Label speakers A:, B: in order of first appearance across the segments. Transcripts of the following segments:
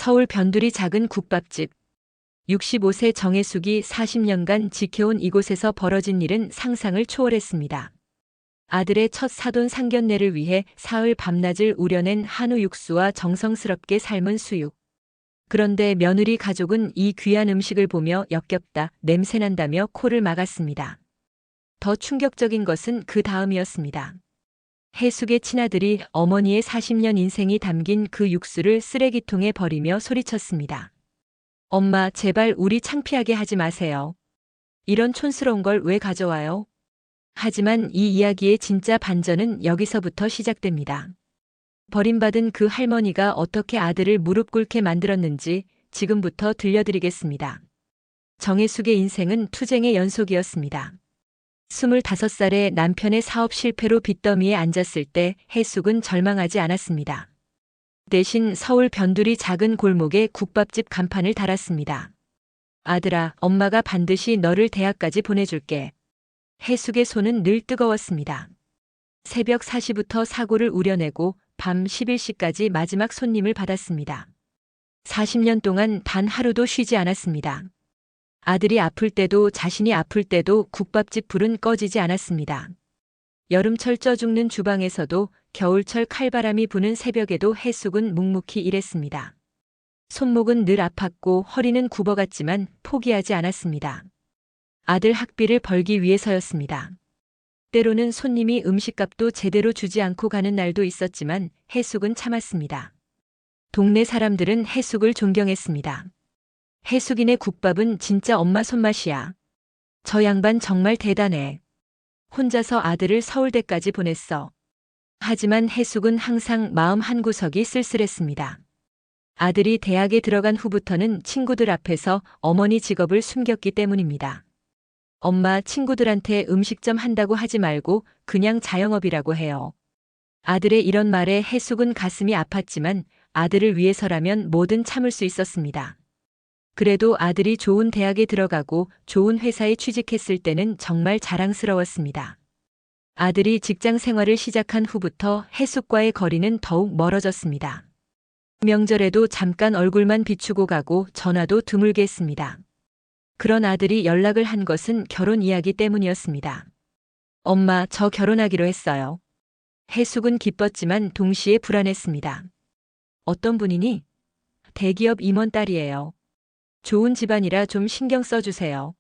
A: 서울 변두리 작은 국밥집. 65세 정혜숙이 40년간 지켜온 이곳에서 벌어진 일은 상상을 초월했습니다. 아들의 첫 사돈 상견례를 위해 사흘 밤낮을 우려낸 한우 육수와 정성스럽게 삶은 수육. 그런데 며느리 가족은 이 귀한 음식을 보며 역겹다, 냄새난다며 코를 막았습니다. 더 충격적인 것은 그 다음이었습니다. 혜숙의 친아들이 어머니의 40년 인생이 담긴 그 육수를 쓰레기통에 버리며 소리쳤습니다. 엄마, 제발 우리 창피하게 하지 마세요. 이런 촌스러운 걸 왜 가져와요? 하지만 이 이야기의 진짜 반전은 여기서부터 시작됩니다. 버림받은 그 할머니가 어떻게 아들을 무릎 꿇게 만들었는지 지금부터 들려드리겠습니다. 정혜숙의 인생은 투쟁의 연속이었습니다. 25살에 남편의 사업 실패로 빚더미에 앉았을 때 혜숙은 절망하지 않았습니다. 대신 서울 변두리 작은 골목에 국밥집 간판을 달았습니다. 아들아, 엄마가 반드시 너를 대학까지 보내줄게. 혜숙의 손은 늘 뜨거웠습니다. 새벽 4시부터 사고를 우려내고 밤 11시까지 마지막 손님을 받았습니다. 40년 동안 단 하루도 쉬지 않았습니다. 아들이 아플 때도 자신이 아플 때도 국밥집 불은 꺼지지 않았습니다. 여름철 쪄 죽는 주방에서도 겨울철 칼바람이 부는 새벽에도 혜숙은 묵묵히 일했습니다. 손목은 늘 아팠고 허리는 굽어갔지만 포기하지 않았습니다. 아들 학비를 벌기 위해서였습니다. 때로는 손님이 음식값도 제대로 주지 않고 가는 날도 있었지만 혜숙은 참았습니다. 동네 사람들은 혜숙을 존경했습니다. 혜숙이네 국밥은 진짜 엄마 손맛이야. 저 양반 정말 대단해. 혼자서 아들을 서울대까지 보냈어. 하지만 혜숙은 항상 마음 한구석이 쓸쓸했습니다. 아들이 대학에 들어간 후부터는 친구들 앞에서 어머니 직업을 숨겼기 때문입니다. 엄마, 친구들한테 음식점 한다고 하지 말고 그냥 자영업이라고 해요. 아들의 이런 말에 혜숙은 가슴이 아팠지만 아들을 위해서라면 뭐든 참을 수 있었습니다. 그래도 아들이 좋은 대학에 들어가고 좋은 회사에 취직했을 때는 정말 자랑스러웠습니다. 아들이 직장 생활을 시작한 후부터 혜숙과의 거리는 더욱 멀어졌습니다. 명절에도 잠깐 얼굴만 비추고 가고 전화도 드물게 했습니다. 그런 아들이 연락을 한 것은 결혼 이야기 때문이었습니다. 엄마, 저 결혼하기로 했어요. 혜숙은 기뻤지만 동시에 불안했습니다. 어떤 분이니? 대기업 임원 딸이에요. 좋은 집안이라 좀 신경 써주세요.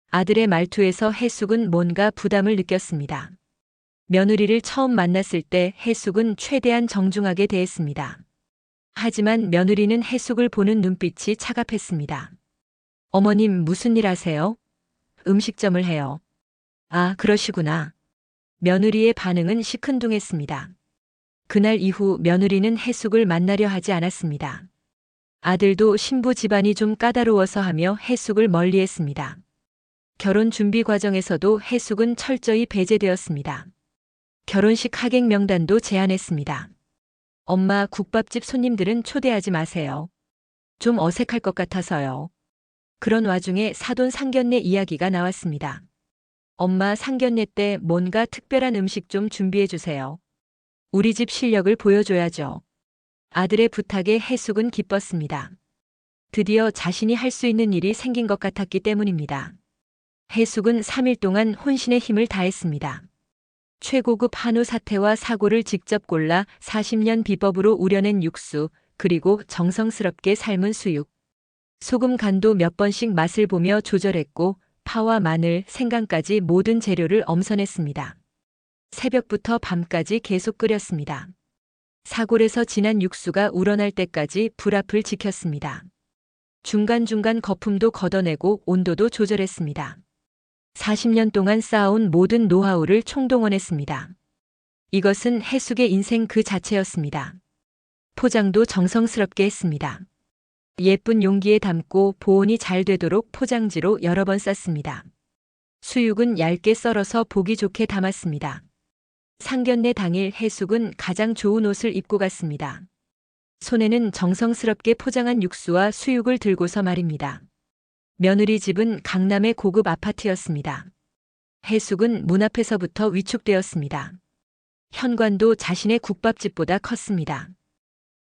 A: 아들의 말투에서 혜숙은 뭔가 부담을 느꼈습니다. 며느리를 처음 만났을 때 혜숙은 최대한 정중하게 대했습니다. 하지만 며느리는 혜숙을 보는 눈빛이 차갑했습니다. 어머님, 무슨 일 하세요? 음식점을 해요. 아, 그러시구나. 며느리의 반응은 시큰둥했습니다. 그날 이후 며느리는 혜숙을 만나려 하지 않았습니다. 아들도 신부 집안이 좀 까다로워서 하며 혜숙을 멀리했습니다. 결혼 준비 과정에서도 혜숙은 철저히 배제되었습니다. 결혼식 하객 명단도 제한했습니다. 엄마, 국밥집 손님들은 초대하지 마세요. 좀 어색할 것 같아서요. 그런 와중에 사돈 상견례 이야기가 나왔습니다. 엄마, 상견례 때 뭔가 특별한 음식 좀 준비해 주세요. 우리 집 실력을 보여줘야죠. 아들의 부탁에 혜숙은 기뻤습니다. 드디어 자신이 할 수 있는 일이 생긴 것 같았기 때문입니다. 혜숙은 3일 동안 혼신의 힘을 다했습니다. 최고급 한우 사태와 사고를 직접 골라 40년 비법으로 우려낸 육수, 그리고 정성스럽게 삶은 수육. 소금 간도 몇 번씩 맛을 보며 조절했고 파와 마늘, 생강까지 모든 재료를 엄선했습니다. 새벽부터 밤까지 계속 끓였습니다. 사골에서 진한 육수가 우러날 때까지 불 앞을 지켰습니다. 중간중간 거품도 걷어내고 온도도 조절했습니다. 40년 동안 쌓아온 모든 노하우를 총동원했습니다. 이것은 혜숙의 인생 그 자체였습니다. 포장도 정성스럽게 했습니다. 예쁜 용기에 담고 보온이 잘 되도록 포장지로 여러 번 쌌습니다. 수육은 얇게 썰어서 보기 좋게 담았습니다. 상견례 당일 혜숙은 가장 좋은 옷을 입고 갔습니다. 손에는 정성스럽게 포장한 육수와 수육을 들고서 말입니다. 며느리 집은 강남의 고급 아파트였습니다. 혜숙은 문 앞에서부터 위축되었습니다. 현관도 자신의 국밥집보다 컸습니다.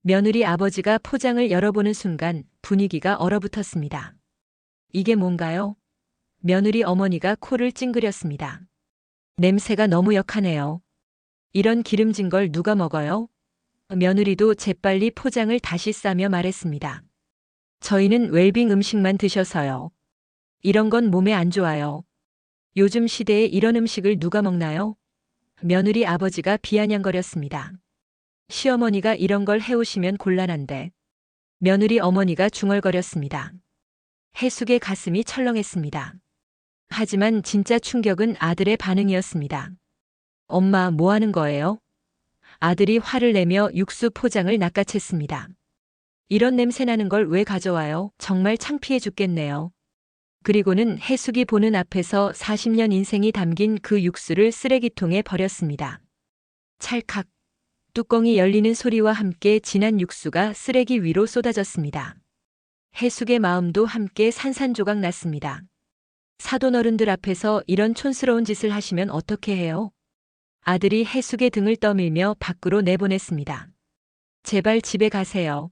A: 며느리 아버지가 포장을 열어보는 순간 분위기가 얼어붙었습니다. 이게 뭔가요? 며느리 어머니가 코를 찡그렸습니다. 냄새가 너무 역하네요. 이런 기름진 걸 누가 먹어요? 며느리도 재빨리 포장을 다시 싸며 말했습니다. 저희는 웰빙 음식만 드셔서요. 이런 건 몸에 안 좋아요. 요즘 시대에 이런 음식을 누가 먹나요? 며느리 아버지가 비아냥거렸습니다. 시어머니가 이런 걸 해오시면 곤란한데. 며느리 어머니가 중얼거렸습니다. 해숙의 가슴이 철렁했습니다. 하지만 진짜 충격은 아들의 반응이었습니다. 엄마, 뭐 하는 거예요? 아들이 화를 내며 육수 포장을 낚아챘습니다. 이런 냄새 나는 걸 왜 가져와요? 정말 창피해 죽겠네요. 그리고는 해숙이 보는 앞에서 40년 인생이 담긴 그 육수를 쓰레기통에 버렸습니다. 찰칵. 뚜껑이 열리는 소리와 함께 진한 육수가 쓰레기 위로 쏟아졌습니다. 해숙의 마음도 함께 산산조각 났습니다. 사돈 어른들 앞에서 이런 촌스러운 짓을 하시면 어떻게 해요? 아들이 해숙의 등을 떠밀며 밖으로 내보냈습니다. 제발 집에 가세요.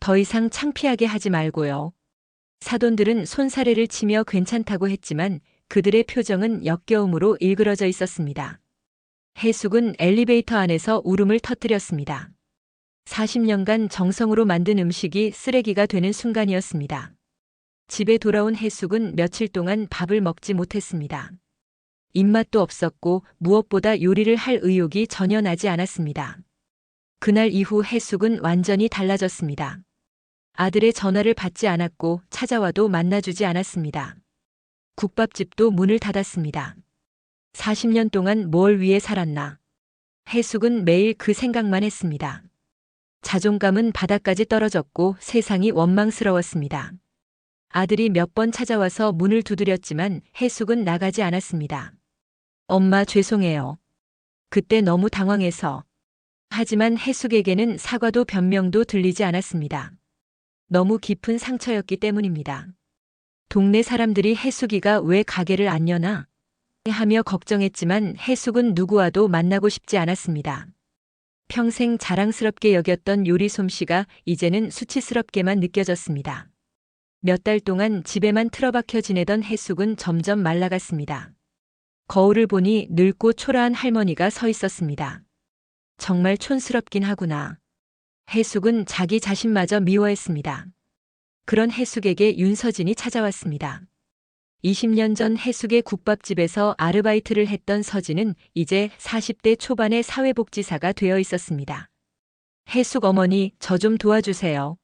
A: 더 이상 창피하게 하지 말고요. 사돈들은 손사래를 치며 괜찮다고 했지만 그들의 표정은 역겨움으로 일그러져 있었습니다. 해숙은 엘리베이터 안에서 울음을 터뜨렸습니다. 40년간 정성으로 만든 음식이 쓰레기가 되는 순간이었습니다. 집에 돌아온 해숙은 며칠 동안 밥을 먹지 못했습니다. 입맛도 없었고 무엇보다 요리를 할 의욕이 전혀 나지 않았습니다. 그날 이후 해숙은 완전히 달라졌습니다. 아들의 전화를 받지 않았고 찾아와도 만나주지 않았습니다. 국밥집도 문을 닫았습니다. 40년 동안 뭘 위해 살았나? 해숙은 매일 그 생각만 했습니다. 자존감은 바닥까지 떨어졌고 세상이 원망스러웠습니다. 아들이 몇 번 찾아와서 문을 두드렸지만 해숙은 나가지 않았습니다. 엄마, 죄송해요. 그때 너무 당황해서. 하지만 해숙에게는 사과도 변명도 들리지 않았습니다. 너무 깊은 상처였기 때문입니다. 동네 사람들이 해숙이가 왜 가게를 안 여나? 하며 걱정했지만 해숙은 누구와도 만나고 싶지 않았습니다. 평생 자랑스럽게 여겼던 요리 솜씨가 이제는 수치스럽게만 느껴졌습니다. 몇 달 동안 집에만 틀어박혀 지내던 해숙은 점점 말라갔습니다. 거울을 보니 늙고 초라한 할머니가 서 있었습니다. 정말 촌스럽긴 하구나. 해숙은 자기 자신마저 미워했습니다. 그런 해숙에게 윤서진이 찾아왔습니다. 20년 전 해숙의 국밥집에서 아르바이트를 했던 서진은 이제 40대 초반의 사회복지사가 되어 있었습니다. 해숙 어머니, 저 좀 도와주세요.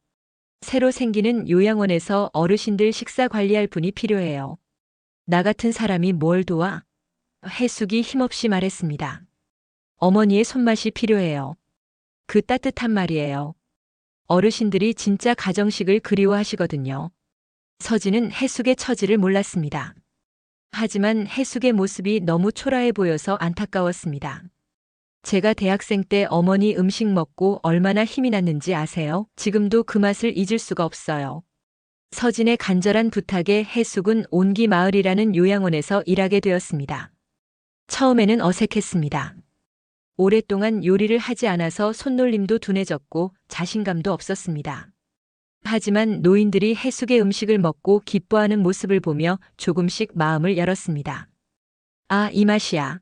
A: 새로 생기는 요양원에서 어르신들 식사 관리할 분이 필요해요. 나 같은 사람이 뭘 도와? 해숙이 힘없이 말했습니다. 어머니의 손맛이 필요해요. 그 따뜻한 말이에요. 어르신들이 진짜 가정식을 그리워하시거든요. 서진은 해숙의 처지를 몰랐습니다. 하지만 해숙의 모습이 너무 초라해 보여서 안타까웠습니다. 제가 대학생 때 어머니 음식 먹고 얼마나 힘이 났는지 아세요? 지금도 그 맛을 잊을 수가 없어요. 서진의 간절한 부탁에 해숙은 온기 마을이라는 요양원에서 일하게 되었습니다. 처음에는 어색했습니다. 오랫동안 요리를 하지 않아서 손놀림도 둔해졌고 자신감도 없었습니다. 하지만 노인들이 해숙의 음식을 먹고 기뻐하는 모습을 보며 조금씩 마음을 열었습니다. 아, 이 맛이야.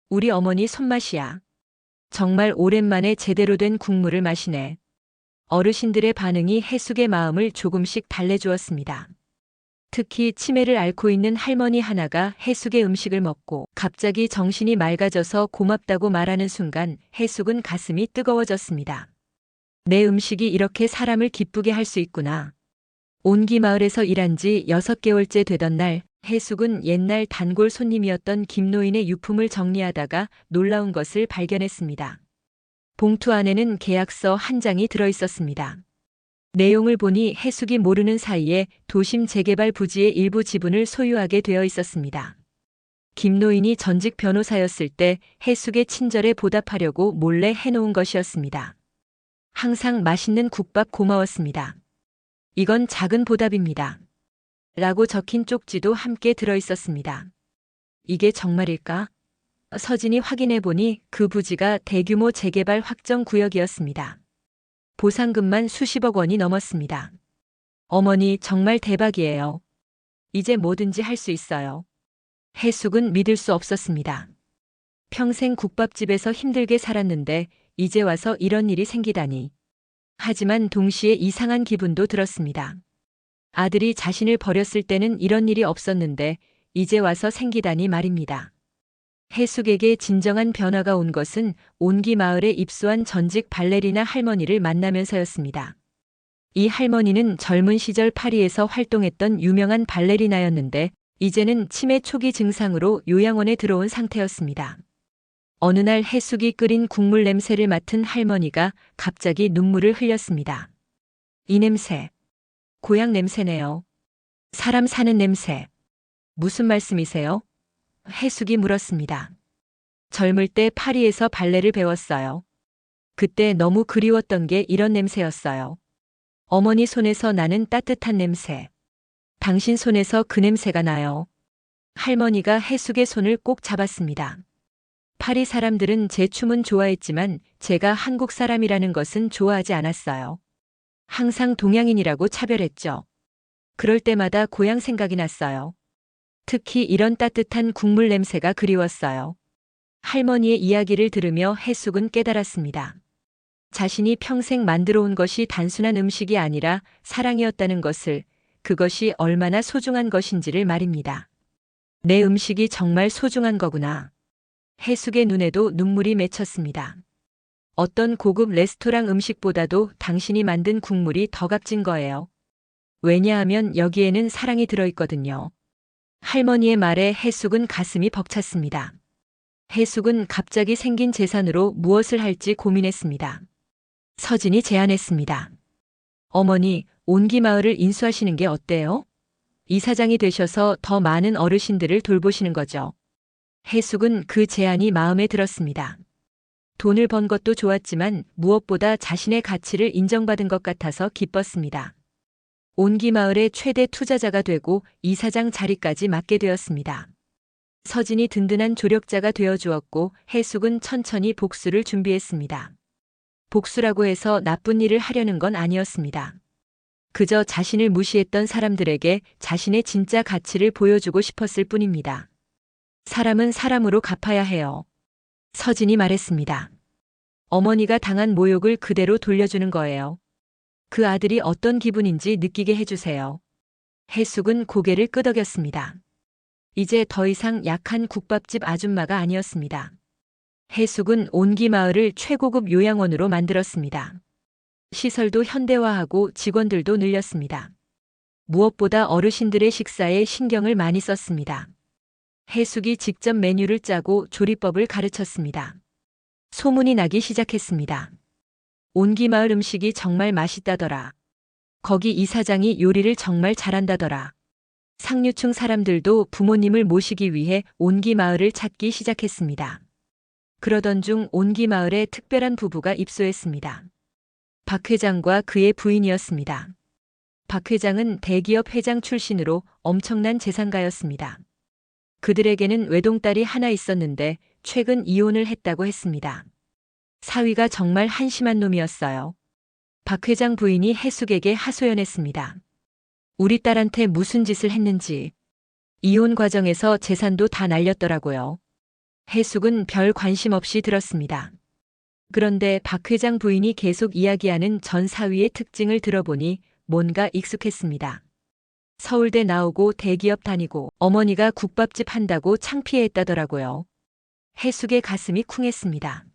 A: 우리 어머니 손맛이야. 정말 오랜만에 제대로 된 국물을 마시네. 어르신들의 반응이 해숙의 마음을 조금씩 달래주었습니다. 특히 치매를 앓고 있는 할머니 하나가 해숙의 음식을 먹고 갑자기 정신이 맑아져서 고맙다고 말하는 순간 해숙은 가슴이 뜨거워졌습니다. 내 음식이 이렇게 사람을 기쁘게 할 수 있구나. 온기 마을에서 일한 지 6개월째 되던 날, 해숙은 옛날 단골 손님이었던 김노인의 유품을 정리하다가 놀라운 것을 발견했습니다. 봉투 안에는 계약서 한 장이 들어 있었습니다. 내용을 보니 해숙이 모르는 사이에 도심 재개발 부지의 일부 지분을 소유하게 되어 있었습니다. 김노인이 전직 변호사였을 때 해숙의 친절에 보답하려고 몰래 해놓은 것이었습니다. 항상 맛있는 국밥 고마웠습니다. 이건 작은 보답입니다. 라고 적힌 쪽지도 함께 들어 있었습니다. 이게 정말일까? 서진이 확인해 보니 그 부지가 대규모 재개발 확정 구역이었습니다. 보상금만 수십억 원이 넘었습니다. 어머니 정말 대박이에요. 이제 뭐든지 할 수 있어요. 해숙은 믿을 수 없었습니다. 평생 국밥집에서 힘들게 살았는데 이제 와서 이런 일이 생기다니. 하지만 동시에 이상한 기분도 들었습니다. 아들이 자신을 버렸을 때는 이런 일이 없었는데 이제 와서 생기다니 말입니다. 해숙에게 진정한 변화가 온 것은 온기 마을에 입소한 전직 발레리나 할머니를 만나면서였습니다. 이 할머니는 젊은 시절 파리에서 활동했던 유명한 발레리나였는데 이제는 치매 초기 증상으로 요양원에 들어온 상태였습니다. 어느 날 해숙이 끓인 국물 냄새를 맡은 할머니가 갑자기 눈물을 흘렸습니다. 이 냄새, 고향 냄새네요. 사람 사는 냄새. 무슨 말씀이세요? 해숙이 물었습니다. 젊을 때 파리에서 발레를 배웠어요. 그때 너무 그리웠던 게 이런 냄새였어요. 어머니 손에서 나는 따뜻한 냄새. 당신 손에서 그 냄새가 나요. 할머니가 해숙의 손을 꼭 잡았습니다. 파리 사람들은 제 춤은 좋아했지만 제가 한국 사람이라는 것은 좋아하지 않았어요. 항상 동양인이라고 차별했죠. 그럴 때마다 고향 생각이 났어요. 특히 이런 따뜻한 국물 냄새가 그리웠어요. 할머니의 이야기를 들으며 해숙은 깨달았습니다. 자신이 평생 만들어 온 것이 단순한 음식이 아니라 사랑이었다는 것을, 그것이 얼마나 소중한 것인지를 말입니다. 내 음식이 정말 소중한 거구나. 해숙의 눈에도 눈물이 맺혔습니다. 어떤 고급 레스토랑 음식보다도 당신이 만든 국물이 더 값진 거예요. 왜냐하면 여기에는 사랑이 들어있거든요. 할머니의 말에 해숙은 가슴이 벅찼습니다. 해숙은 갑자기 생긴 재산으로 무엇을 할지 고민했습니다. 서진이 제안했습니다. 어머니, 온기 마을을 인수하시는 게 어때요? 이사장이 되셔서 더 많은 어르신들을 돌보시는 거죠. 해숙은 그 제안이 마음에 들었습니다. 돈을 번 것도 좋았지만 무엇보다 자신의 가치를 인정받은 것 같아서 기뻤습니다. 온기 마을의 최대 투자자가 되고 이사장 자리까지 맡게 되었습니다. 서진이 든든한 조력자가 되어주었고 해숙은 천천히 복수를 준비했습니다. 복수라고 해서 나쁜 일을 하려는 건 아니었습니다. 그저 자신을 무시했던 사람들에게 자신의 진짜 가치를 보여주고 싶었을 뿐입니다. 사람은 사람으로 갚아야 해요. 서진이 말했습니다. 어머니가 당한 모욕을 그대로 돌려주는 거예요. 그 아들이 어떤 기분인지 느끼게 해주세요. 해숙은 고개를 끄덕였습니다. 이제 더 이상 약한 국밥집 아줌마가 아니었습니다. 해숙은 온기 마을을 최고급 요양원으로 만들었습니다. 시설도 현대화하고 직원들도 늘렸습니다. 무엇보다 어르신들의 식사에 신경을 많이 썼습니다. 해숙이 직접 메뉴를 짜고 조리법을 가르쳤습니다. 소문이 나기 시작했습니다. 온기 마을 음식이 정말 맛있다더라. 거기 이사장이 요리를 정말 잘한다더라. 상류층 사람들도 부모님을 모시기 위해 온기 마을을 찾기 시작했습니다. 그러던 중 온기 마을에 특별한 부부가 입소했습니다. 박 회장과 그의 부인이었습니다. 박 회장은 대기업 회장 출신으로 엄청난 재산가였습니다. 그들에게는 외동딸이 하나 있었는데 최근 이혼을 했다고 했습니다. 사위가 정말 한심한 놈이었어요. 박 회장 부인이 해숙에게 하소연했습니다. 우리 딸한테 무슨 짓을 했는지. 이혼 과정에서 재산도 다 날렸더라고요. 해숙은 별 관심 없이 들었습니다. 그런데 박 회장 부인이 계속 이야기하는 전 사위의 특징을 들어보니 뭔가 익숙했습니다. 서울대 나오고 대기업 다니고 어머니가 국밥집 한다고 창피해했다더라고요. 해숙의 가슴이 쿵했습니다.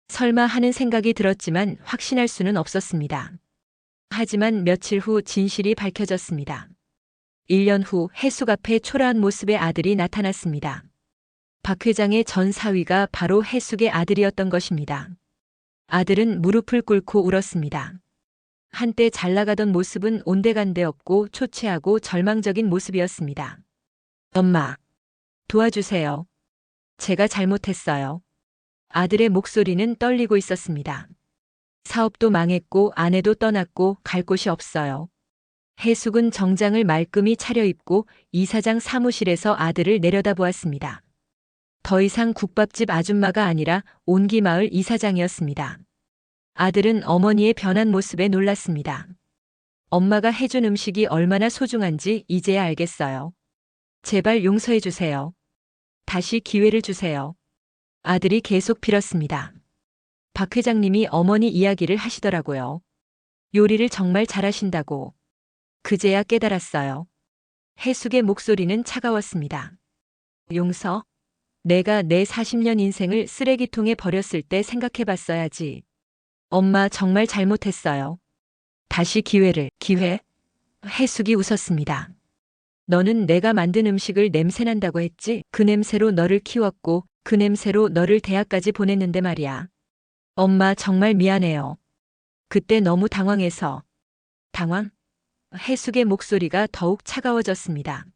A: 설마 하는 생각이 들었지만 확신할 수는 없었습니다. 하지만 며칠 후 진실이 밝혀졌습니다. 1년 후 해숙 앞에 초라한 모습의 아들이 나타났습니다. 박 회장의 전 사위가 바로 해숙의 아들이었던 것입니다. 아들은 무릎을 꿇고 울었습니다. 한때 잘 나가던 모습은 온데간데 없고 초췌하고 절망적인 모습이었습니다. 엄마, 도와주세요. 제가 잘못했어요. 아들의 목소리는 떨리고 있었습니다. 사업도 망했고 아내도 떠났고 갈 곳이 없어요. 해숙은 정장을 말끔히 차려입고 이사장 사무실에서 아들을 내려다보았습니다. 더 이상 국밥집 아줌마가 아니라 온기 마을 이사장이었습니다. 아들은 어머니의 변한 모습에 놀랐습니다. 엄마가 해준 음식이 얼마나 소중한지 이제야 알겠어요. 제발 용서해 주세요. 다시 기회를 주세요. 아들이 계속 빌었습니다. 박 회장님이 어머니 이야기를 하시더라고요. 요리를 정말 잘하신다고. 그제야 깨달았어요. 해숙의 목소리는 차가웠습니다. 용서? 내가 내 40년 인생을 쓰레기통에 버렸을 때 생각해 봤어야지. 엄마 정말 잘못했어요. 다시 기회? 해숙이 웃었습니다. 너는 내가 만든 음식을 냄새난다고 했지? 그 냄새로 너를 키웠고 그 냄새로 너를 대학까지 보냈는데 말이야. 엄마 정말 미안해요. 그때 너무 당황해서. 당황? 해숙의 목소리가 더욱 차가워졌습니다.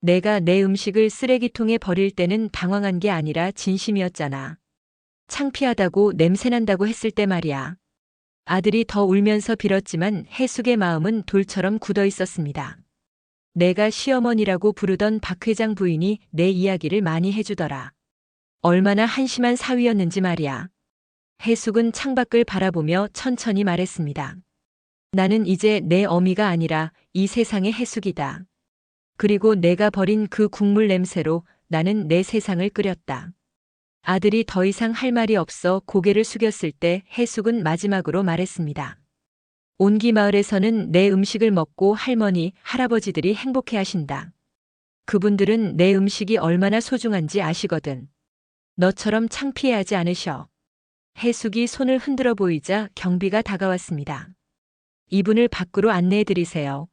A: 내가 내 음식을 쓰레기통에 버릴 때는 당황한 게 아니라 진심이었잖아. 창피하다고 냄새난다고 했을 때 말이야. 아들이 더 울면서 빌었지만 해숙의 마음은 돌처럼 굳어 있었습니다. 내가 시어머니라고 부르던 박 회장 부인이 내 이야기를 많이 해주더라. 얼마나 한심한 사위였는지 말이야. 해숙은 창밖을 바라보며 천천히 말했습니다. 나는 이제 내 어미가 아니라 이 세상의 해숙이다. 그리고 내가 버린 그 국물 냄새로 나는 내 세상을 끓였다. 아들이 더 이상 할 말이 없어 고개를 숙였을 때 해숙은 마지막으로 말했습니다. 온기 마을에서는 내 음식을 먹고 할머니, 할아버지들이 행복해 하신다. 그분들은 내 음식이 얼마나 소중한지 아시거든. 너처럼 창피해하지 않으셔. 해숙이 손을 흔들어 보이자 경비가 다가왔습니다. 이분을 밖으로 안내해 드리세요.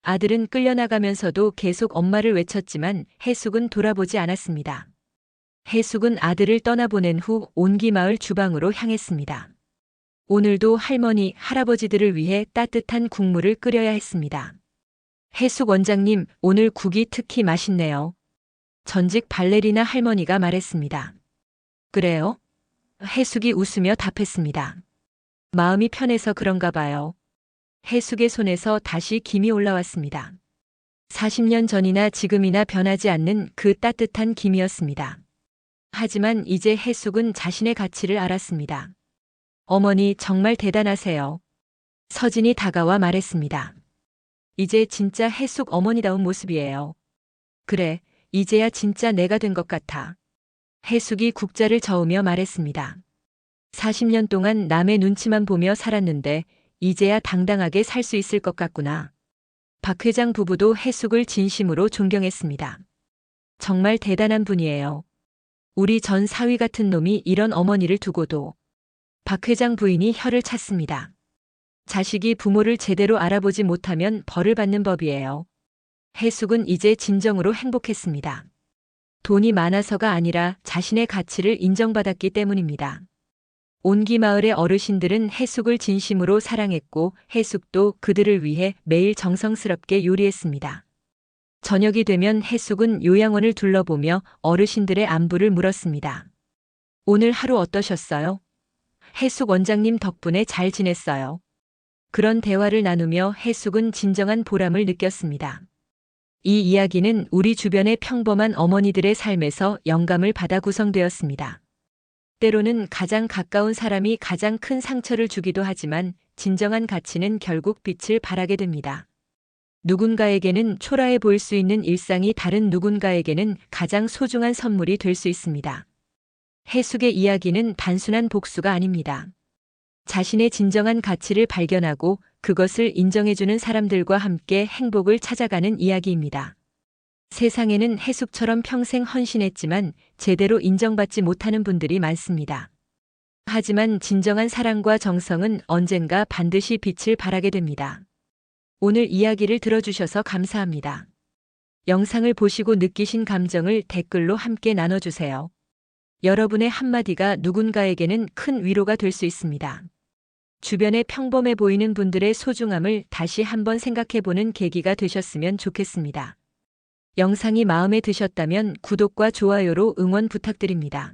A: 아들은 끌려나가면서도 계속 엄마를 외쳤지만 해숙은 돌아보지 않았습니다. 해숙은 아들을 떠나보낸 후 온기마을 주방으로 향했습니다. 오늘도 할머니, 할아버지들을 위해 따뜻한 국물을 끓여야 했습니다. 해숙 원장님, 오늘 국이 특히 맛있네요. 전직 발레리나 할머니가 말했습니다. 그래요? 해숙이 웃으며 답했습니다. 마음이 편해서 그런가 봐요. 해숙의 손에서 다시 김이 올라왔습니다. 40년 전이나 지금이나 변하지 않는 그 따뜻한 김이었습니다. 하지만 이제 해숙은 자신의 가치를 알았습니다. 어머니 정말 대단하세요. 서진이 다가와 말했습니다. 이제 진짜 해숙 어머니다운 모습이에요. 그래, 이제야 진짜 내가 된 것 같아. 해숙이 국자를 저으며 말했습니다. 40년 동안 남의 눈치만 보며 살았는데 이제야 당당하게 살 수 있을 것 같구나. 박 회장 부부도 해숙을 진심으로 존경했습니다. 정말 대단한 분이에요. 우리 전 사위 같은 놈이 이런 어머니를 두고도. 박 회장 부인이 혀를 찼습니다. 자식이 부모를 제대로 알아보지 못하면 벌을 받는 법이에요. 해숙은 이제 진정으로 행복했습니다. 돈이 많아서가 아니라 자신의 가치를 인정받았기 때문입니다. 온기 마을의 어르신들은 해숙을 진심으로 사랑했고 해숙도 그들을 위해 매일 정성스럽게 요리했습니다. 저녁이 되면 해숙은 요양원을 둘러보며 어르신들의 안부를 물었습니다. 오늘 하루 어떠셨어요? 해숙 원장님 덕분에 잘 지냈어요. 그런 대화를 나누며 해숙은 진정한 보람을 느꼈습니다. 이 이야기는 우리 주변의 평범한 어머니들의 삶에서 영감을 받아 구성되었습니다. 때로는 가장 가까운 사람이 가장 큰 상처를 주기도 하지만 진정한 가치는 결국 빛을 발하게 됩니다. 누군가에게는 초라해 보일 수 있는 일상이 다른 누군가에게는 가장 소중한 선물이 될 수 있습니다. 해숙의 이야기는 단순한 복수가 아닙니다. 자신의 진정한 가치를 발견하고 그것을 인정해주는 사람들과 함께 행복을 찾아가는 이야기입니다. 세상에는 해숙처럼 평생 헌신했지만 제대로 인정받지 못하는 분들이 많습니다. 하지만 진정한 사랑과 정성은 언젠가 반드시 빛을 발하게 됩니다. 오늘 이야기를 들어주셔서 감사합니다. 영상을 보시고 느끼신 감정을 댓글로 함께 나눠주세요. 여러분의 한마디가 누군가에게는 큰 위로가 될 수 있습니다. 주변에 평범해 보이는 분들의 소중함을 다시 한번 생각해보는 계기가 되셨으면 좋겠습니다. 영상이 마음에 드셨다면 구독과 좋아요로 응원 부탁드립니다.